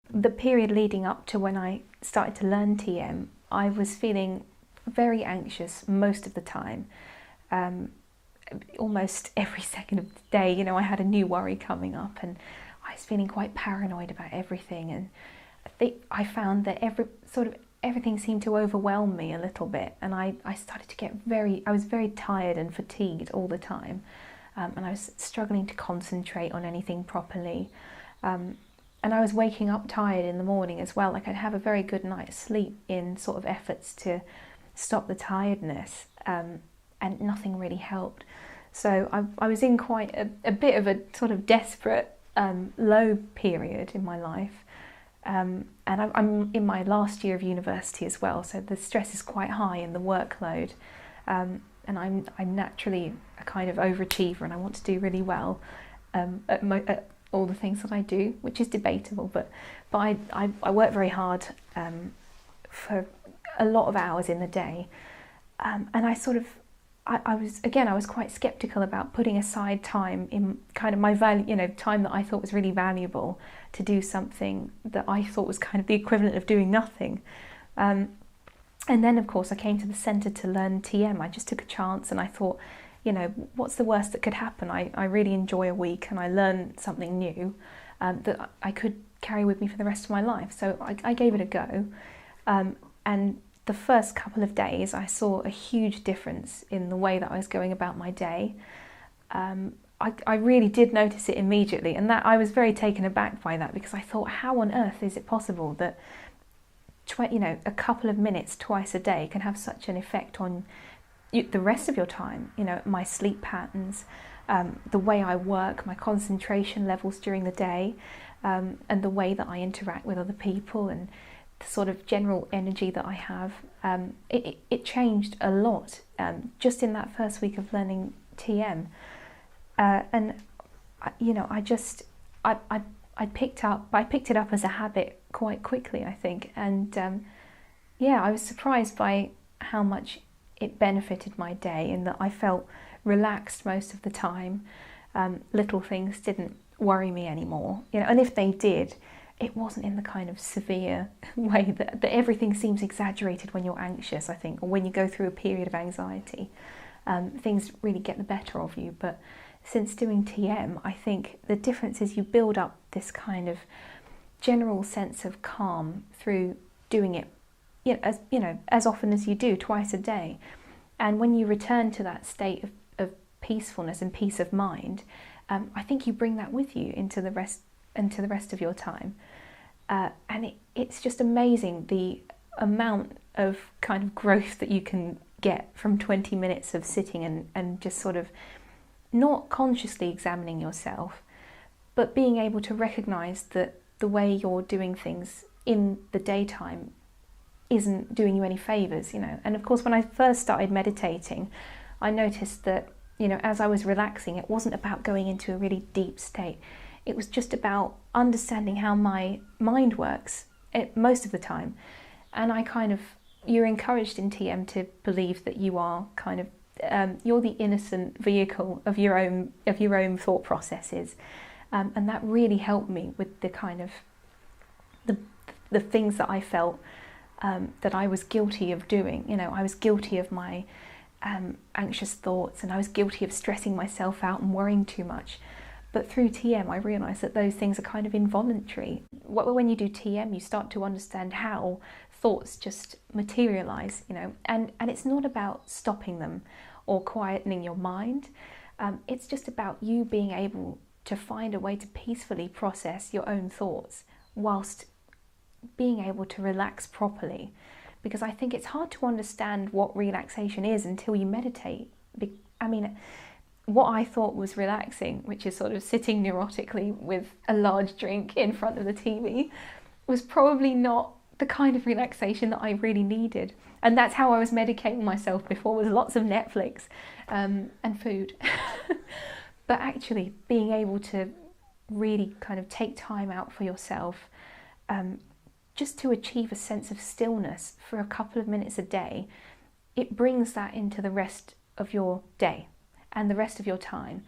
The period leading up to when I started to learn TM, I was feeling very anxious most of the time. Almost every second of the day, you know, I had a new worry coming up, and I was feeling quite paranoid about everything. And I found that everything seemed to overwhelm me a little bit, and I started to get I was very tired and fatigued all the time, and I was struggling to concentrate on anything properly. And I was waking up tired in the morning as well. Like, I'd have a very good night's sleep in sort of efforts to stop the tiredness, and nothing really helped. So I was in quite a bit of a sort of desperate low period in my life. And I'm in my last year of university as well, so the stress is quite high in the workload. And I'm naturally a kind of overachiever, and I want to do really well at all the things that I do, which is debatable, but I work very hard for a lot of hours in the day, and I was quite skeptical about putting aside time in kind of my value, you know, time that I thought was really valuable to do something that I thought was kind of the equivalent of doing nothing. And then, of course, I came to the centre to learn TM. I just took a chance, and I thought, you know, what's the worst that could happen? I really enjoy a week, and I learn something new that I could carry with me for the rest of my life. So I gave it a go. And the first couple of days, I saw a huge difference in the way that I was going about my day. I really did notice it immediately, and that I was very taken aback by that, because I thought, how on earth is it possible that a couple of minutes twice a day can have such an effect on the rest of your time? You know, my sleep patterns, the way I work, my concentration levels during the day, and the way that I interact with other people, and the sort of general energy that I have. It changed a lot just in that first week of learning TM. And you know, I picked it up as a habit quite quickly, I think. And I was surprised by how much it benefited my day, in that I felt relaxed most of the time. Little things didn't worry me anymore, you know, and if they did, it wasn't in the kind of severe way that everything seems exaggerated when you're anxious, I think, or when you go through a period of anxiety. Things really get the better of you. But since doing TM, I think the difference is you build up this kind of general sense of calm through doing it, as often as you do, twice a day. And when you return to that state of peacefulness and peace of mind, I think you bring that with you into the rest of your time. And it's just amazing the amount of kind of growth that you can get from 20 minutes of sitting and just sort of not consciously examining yourself, but being able to recognize that the way you're doing things in the daytime isn't doing you any favors, you know. And of course, when I first started meditating, I noticed that, you know, as I was relaxing, it wasn't about going into a really deep state. It was just about understanding how my mind works most of the time. And you're encouraged in TM to believe that you are kind of, you're the innocent vehicle of your own thought processes. And that really helped me with the kind of, the things that I felt that I was guilty of doing. You know, I was guilty of my anxious thoughts, and I was guilty of stressing myself out and worrying too much. But through TM, I realised that those things are kind of involuntary. When you do TM, you start to understand how thoughts just materialise, you know, and it's not about stopping them or quietening your mind. It's just about you being able to find a way to peacefully process your own thoughts whilst being able to relax properly. Because I think it's hard to understand what relaxation is until you meditate. I mean, what I thought was relaxing, which is sort of sitting neurotically with a large drink in front of the TV, was probably not the kind of relaxation that I really needed. And that's how I was medicating myself before, was lots of Netflix and food. But actually being able to really kind of take time out for yourself, just to achieve a sense of stillness for a couple of minutes a day, it brings that into the rest of your day and the rest of your time.